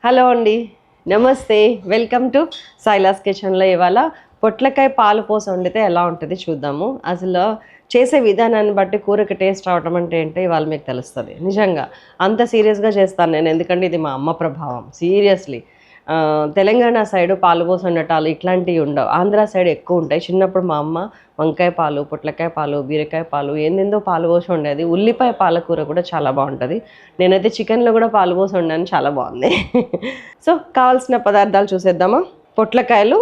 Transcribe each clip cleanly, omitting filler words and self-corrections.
Hello అండి, నమస్తే. Welcome to Silas కిచెన్లో. ఇవాళ పొట్లకాయ పాలు పోసి వండితే ఎలా ఉంటుంది చూద్దాము. అసలు చేసే విధానాన్ని బట్టి కూరకి టేస్ట్ రావడం అంటే ఏంటో ఇవాళ మీకు తెలుస్తుంది. నిజంగా అంత సీరియస్గా చేస్తాను నేను, ఎందుకంటే ఇది మా అమ్మ ప్రభావం. సీరియస్లీ తెలంగాణ సైడు పాలు పోసి వండటాలు ఇట్లాంటివి ఉండవు, ఆంధ్ర సైడ్ ఎక్కువ ఉంటాయి. చిన్నప్పుడు మా అమ్మ వంకాయ పాలు, పొట్లకాయ పాలు, బీరకాయ పాలు ఏందేందో పాలు పోసి వండేది. ఉల్లిపాయ పాలకూర కూడా చాలా బాగుంటుంది. నేనైతే చికెన్లో కూడా పాలు పోసి వండాను, చాలా బాగుంది. సో కావాల్సిన పదార్థాలు చూసేద్దామా. పొట్లకాయలు,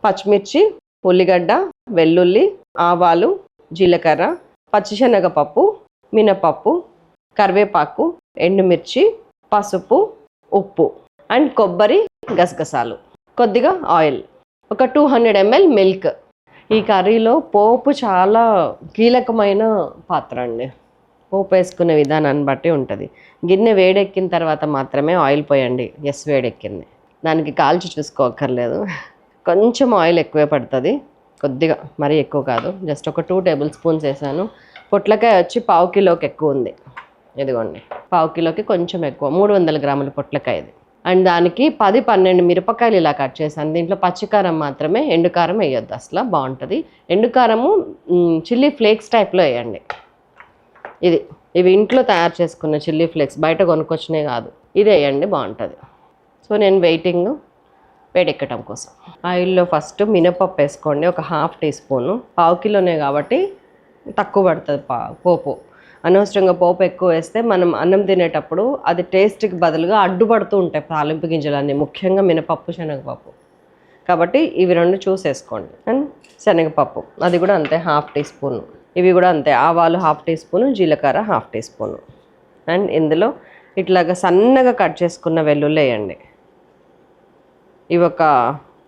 పచ్చిమిర్చి, ఉల్లిగడ్డ, వెల్లుల్లి, ఆవాలు, జీలకర్ర, పచ్చిశనగపప్పు, మినపప్పు, కరివేపాకు, ఎండుమిర్చి, పసుపు, ఉప్పు అండ్ కొబ్బరి, గసగసాలు, కొద్దిగా ఆయిల్, ఒక 200 ml మిల్క్. ఈ కర్రీలో పోపు చాలా కీలకమైన పాత్ర అండి. పోపు వేసుకునే విధానాన్ని బట్టి ఉంటుంది. గిన్నె వేడెక్కిన తర్వాత మాత్రమే ఆయిల్ పోయండి. ఎస్, వేడెక్కింది, దానికి కాల్చి చూసుకోక్కర్లేదు. కొంచెం ఆయిల్ ఎక్కువే పడుతుంది, కొద్దిగా, మరీ ఎక్కువ కాదు. జస్ట్ ఒక 2 టేబుల్ స్పూన్స్ వేసాను. పొట్లకాయ వచ్చి 1/2 కిలోకి ఎక్కువ ఉంది. ఇదిగోండి, 1/2 కిలోకి కొంచెం ఎక్కువ, 300 గ్రాముల పొట్లకాయ ఇది. అండ్ దానికి 10-12 మిరపకాయలు ఇలా కట్ చేశాను. దీంట్లో పచ్చికారం మాత్రమే, ఎండుకారం వేయొద్దు, అసలు బాగుంటుంది. ఎండుకారము చిల్లీ ఫ్లేక్స్ టైప్లో వేయండి. ఇవి ఇంట్లో తయారు చేసుకున్న చిల్లీ ఫ్లేక్స్, బయట కొనుక్కొచ్చినే కాదు, ఇది వేయండి, బాగుంటుంది. సో నేను వేడెక్కటం కోసం ఆయిల్లో ఫస్ట్ మినపప్పు వేసుకోండి, ఒక 1/2 టీ స్పూను. 1/2 కిలోనే కాబట్టి తక్కువ పడుతుంది పోపు. అనవసరంగా పోపు ఎక్కువ వేస్తే మనం అన్నం తినేటప్పుడు అది టేస్ట్కి బదులుగా అడ్డుపడుతూ ఉంటాయి తాలింపు గింజలన్నీ, ముఖ్యంగా మినపప్పు, శనగపప్పు. కాబట్టి ఇవి 2 చూసేసుకోండి. అండ్ శనగపప్పు అది కూడా అంతే, 1/2 టీ స్పూను. ఇవి కూడా అంతే, ఆవాలు 1/2 టీ స్పూను, జీలకర్ర 1/2 టీ స్పూను. అండ్ ఇందులో ఇట్లాగా సన్నగా కట్ చేసుకున్న వెల్లుల్లి వేయండి. ఇవి ఒక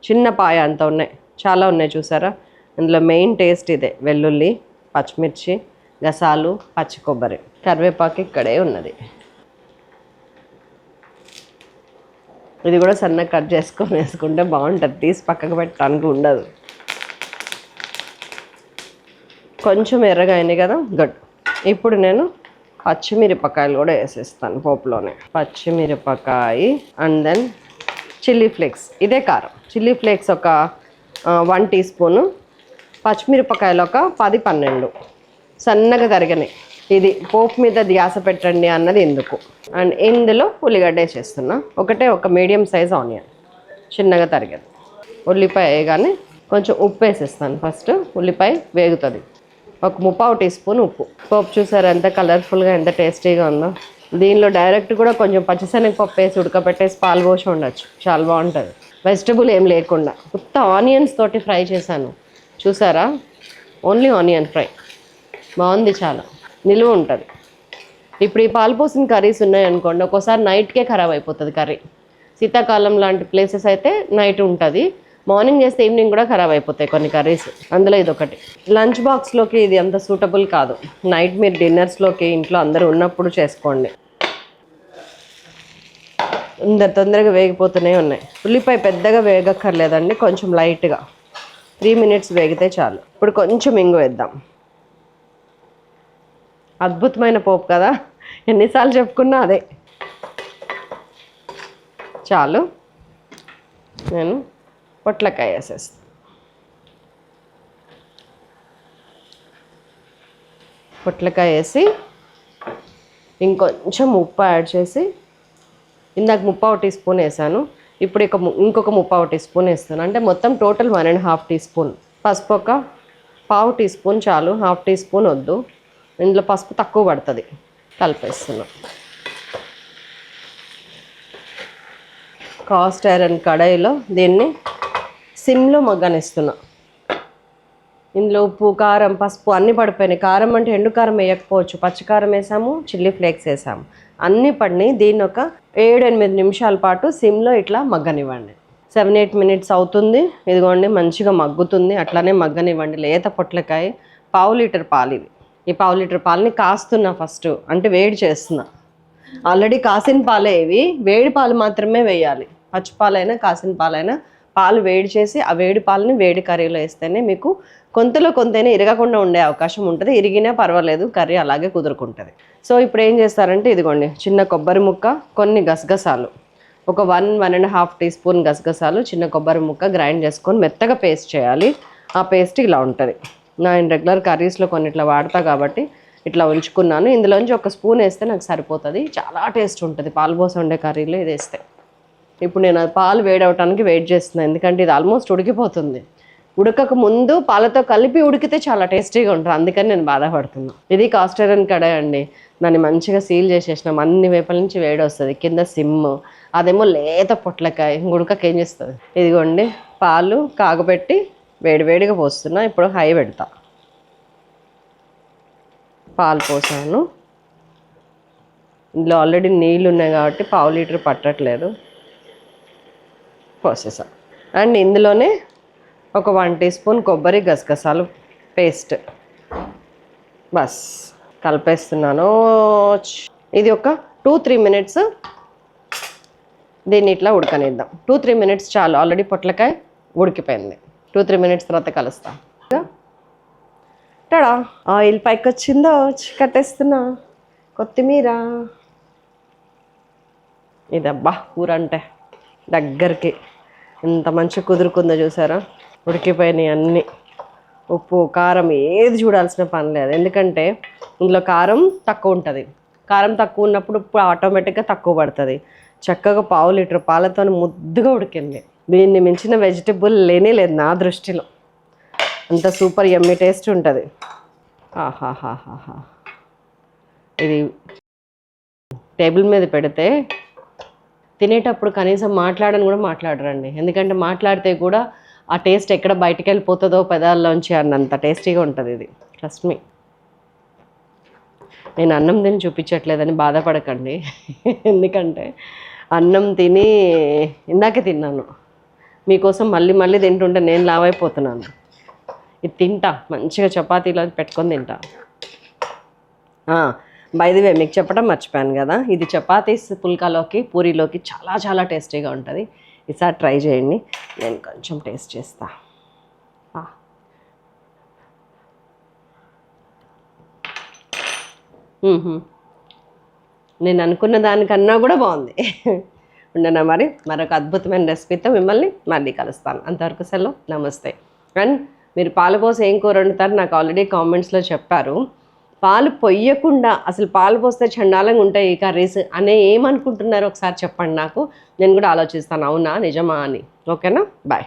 చిన్న పాయ అంత ఉన్నాయి, చాలా ఉన్నాయి చూసారా. ఇందులో మెయిన్ టేస్ట్ ఇదే, వెల్లుల్లి, పచ్చిమిర్చి, గసాలు, పచ్చి కొబ్బరి, కరివేపాకు ఇక్కడే ఉన్నది. ఇది కూడా సన్నగా కట్ చేసుకొని వేసుకుంటే బాగుంటుంది, తీసి పక్కకు పెట్టడానికి ఉండదు. కొంచెం ఎర్రగా అయినాయి కదా, గుడ్. ఇప్పుడు నేను పచ్చిమిరపకాయలు కూడా వేసేస్తాను పోపులోనే. పచ్చిమిరపకాయ అండ్ దెన్ చిల్లీ ఫ్లేక్స్, ఇదే కారం. చిల్లీ ఫ్లేక్స్ ఒక 1 టీ స్పూను, పచ్చిమిరపకాయలు ఒక 10-12 సన్నగా తరిగినాయి. ఇది పోపు మీద ధ్యాస పెట్టండి అన్నది ఎందుకు. అండ్ ఇందులో ఉల్లిగడ్డ వేసేస్తున్నా, ఒక మీడియం సైజ్ ఆనియన్ చిన్నగా తరిగేది. ఉల్లిపాయ వేయగానే కొంచెం ఉప్పు వేసేస్తాను ఫస్ట్, ఉల్లిపాయ వేగుతుంది. ఒక 3/4 టీ స్పూన్ ఉప్పు. పోపు చూసారు ఎంత కలర్ఫుల్గా, ఎంత టేస్టీగా ఉందో. దీనిలో డైరెక్ట్ కూడా కొంచెం పచ్చిశనగపప్పు వేసి ఉడకబెట్టేసి పాలు పోసి ఉండొచ్చు, చాలా బాగుంటుంది. వెజిటబుల్ ఏం లేకుండా కొత్త ఆనియన్స్ తోటి ఫ్రై చేశాను చూసారా, ఓన్లీ ఆనియన్ ఫ్రై, బాగుంది, చాలా నిలువ ఉంటుంది. ఇప్పుడు ఈ పాలు పోసిన కర్రీస్ ఉన్నాయనుకోండి, ఒక్కోసారి నైట్కే ఖరాబ్ అయిపోతుంది కర్రీ. శీతాకాలం లాంటి ప్లేసెస్ అయితే నైట్ ఉంటుంది, మార్నింగ్ చేస్తే ఈవినింగ్ కూడా ఖరాబ్ అయిపోతాయి కొన్ని కర్రీస్. అందులో ఇది ఒకటి. లంచ్ బాక్స్లోకి ఇది అంత సూటబుల్ కాదు, నైట్ మీరు డిన్నర్స్లోకి ఇంట్లో అందరూ ఉన్నప్పుడు చేసుకోండి. తొందరగా వేగిపోతూనే ఉన్నాయి. ఉల్లిపాయ పెద్దగా వేగక్కర్లేదండి, కొంచెం లైట్గా 3 మినిట్స్ వేగితే చాలు. ఇప్పుడు కొంచెం ఇంగు వేద్దాం. అద్భుతమైన పోపు కదా, ఎన్నిసార్లు చెప్పుకున్నా అదే. చాలు, నేను పొట్లకాయ వేసేస్తాను. పొట్లకాయ వేసి ఇంకొంచెం ఉప్పు యాడ్ చేసి, ఇందాక 3/4 టీ స్పూన్ వేసాను, ఇప్పుడు ఇంకొక 3/4 టీ స్పూన్ వేస్తాను. అంటే మొత్తం టోటల్ 1.5 టీ స్పూన్. పసుపు ఒక 1/2 టీ స్పూన్ చాలు, 1/2 టీ స్పూన్ వద్దు, ఇందులో పసుపు తక్కువ పడుతుంది. కలిపేస్తున్నాం. కాస్ట్ ఐరన్ కడాయిలో దీన్ని సిమ్లో మగ్గనిస్తున్నా. ఇందులో ఉప్పు, కారం, పసుపు అన్నీ పడిపోయినాయి. కారం అంటే ఎండు కారం వేయకపోవచ్చు, పచ్చికారం వేసాము, చిల్లీ ఫ్లేక్స్ వేసాము, అన్నీ పడినాయి. దీన్ని ఒక 7-8 నిమిషాల పాటు సిమ్లో ఇట్లా మగ్గనివ్వండి. 7-8 మినిట్స్ అవుతుంది. ఇదిగోండి మంచిగా మగ్గుతుంది, అట్లానే మగ్గనివ్వండి. లేత పొట్లకాయ, 1/2 లీటర్ పాలు ఇవి. ఈ 1/2 లీటర్ పాలని కాస్తున్నా ఫస్ట్, అంటే వేడి చేస్తున్నా. ఆల్రెడీ కాసిన పాలే ఇవి, వేడి పాలు మాత్రమే వేయాలి. పచ్చిపాలైనా కాసిన పాలైనా పాలు వేడి చేసి ఆ వేడి పాలని వేడి కర్రీలో వేస్తేనే మీకు కొంతలో కొంతైనా ఇరగకుండా ఉండే అవకాశం ఉంటుంది. ఇరిగినా పర్వాలేదు, కర్రీ అలాగే కుదురుకుంటుంది. సో ఇప్పుడు ఏం చేస్తారంటే ఇదిగోండి, చిన్న కొబ్బరి ముక్క, కొన్ని గసగసాలు, ఒక 1.5 టీ స్పూన్ గసగసాలు, చిన్న కొబ్బరి ముక్క గ్రైండ్ చేసుకొని మెత్తగా పేస్ట్ చేయాలి. ఆ పేస్ట్ ఇలా ఉంటుంది. నేను రెగ్యులర్ కర్రీస్లో కొన్ని ఇట్లా వాడతా కాబట్టి ఇట్లా ఉంచుకున్నాను. ఇందులోంచి ఒక స్పూన్ వేస్తే నాకు సరిపోతుంది. చాలా టేస్ట్ ఉంటుంది పాలు పోసి వండే కర్రీలో ఇది వేస్తే. ఇప్పుడు నేను అది పాలు వేడవటానికి వెయిట్ చేస్తున్నాను, ఎందుకంటే ఇది ఆల్మోస్ట్ ఉడికిపోతుంది. ఉడకక ముందు పాలతో కలిపి ఉడికితే చాలా టేస్టీగా ఉంటుంది, అందుకని నేను బాధపడుతున్నాను. ఇది కాస్టర్ ఐరన్ కడాయి అండి. దాన్ని మంచిగా సీల్ చేసేసినాం. అన్ని వైపుల నుంచి వేడి వస్తుంది. కింద సిమ్, అదేమో లేత పొట్లకాయ. ఉడకక ఏం చేస్తుంది. ఇదిగోండి పాలు కాగబెట్టి వేడివేడిగా పోస్తున్నా. ఇప్పుడు హై పెడతా. పాలు పోసాను. ఇందులో ఆల్రెడీ నీళ్ళు ఉన్నాయి కాబట్టి 1/2 లీటర్ పట్టట్లేదు. పోసేసా. అండ్ ఇందులోనే ఒక 1 టీ స్పూన్ కొబ్బరి గసగసాలు పేస్ట్ బస్ కలిపేస్తున్నాను. ఇది ఒక 2-3 మినిట్స్ దీన్ని ఇట్లా ఉడకనిద్దాం. 2-3 మినిట్స్ చాలు. ఆల్రెడీ పొట్లకాయ ఉడికిపోయింది. 2-3 మినిట్స్ తర్వాత కలుస్తా. టడా, ఆయిల్ పైకి వచ్చిందో, కట్టేస్తున్నా. కొత్తిమీర. ఇదబ్బా కూర అంటే దగ్గరికి ఎంత మంచి కుదురుకుందో చూసారా. ఉడికిపోయినాయి అన్నీ. ఉప్పు కారం ఏది చూడాల్సిన పని లేదు, ఎందుకంటే ఇందులో కారం తక్కువ ఉంటుంది. కారం తక్కువ ఉన్నప్పుడు ఉప్పు ఆటోమేటిక్గా తక్కువ పడుతుంది. చక్కగా 1/2 లీటర్ పాలతో ముద్దుగా ఉడికింది. దీన్ని మించిన వెజిటబుల్ లేనే లేదు నా దృష్టిలో. అంత సూపర్ యమ్మీ టేస్ట్ ఉంటుంది. ఆహాహాహా. ఇది టేబుల్ మీద పెడితే తినేటప్పుడు కనీసం మాట్లాడని కూడా మాట్లాడరండి, ఎందుకంటే మాట్లాడితే కూడా ఆ టేస్ట్ ఎక్కడ బయటికి వెళ్ళిపోతుందో పెదాల్లోంచి అన్నంత టేస్టీగా ఉంటుంది ఇది. Trust me. నేను అన్నం తిని చూపించట్లేదని బాధపడకండి, ఎందుకంటే అన్నం తిని ఇందాకే తిన్నాను. మీకోసం మళ్ళీ మళ్ళీ తింటుంటే నేను లావైపోతున్నాను. ఇది తింటా, మంచిగా చపాతీలో పెట్టుకొని తింటా. బై ది వే మీకు చెప్పడం మర్చిపోయాను కదా, ఇది చపాతీస్ పుల్కాలోకి పూరీలోకి చాలా చాలా టేస్టీగా ఉంటుంది. ఈసారి ట్రై చేయండి. నేను కొంచెం టేస్ట్ చేస్తా. నేను అనుకున్న దానికన్నా కూడా బాగుంది. ఉండనా మరి మరొక అద్భుతమైన రెసిపీతో మిమ్మల్ని మళ్ళీ కలుస్తాను. అంతవరకు సెలవు, నమస్తే. అండ్ మీరు పాలు పోసి ఏం కూర వండుతారు నాకు ఆల్రెడీ కామెంట్స్లో చెప్పారు. పాలు పొయ్యకుండా అసలు పాలు పోస్తే చండాలంగా ఉంటాయి ఈ కర్రీస్ అనే ఏమనుకుంటున్నారో ఒకసారి చెప్పండి నాకు. నేను కూడా ఆలోచిస్తాను అవునా నిజమా అని. ఓకేనా, బాయ్.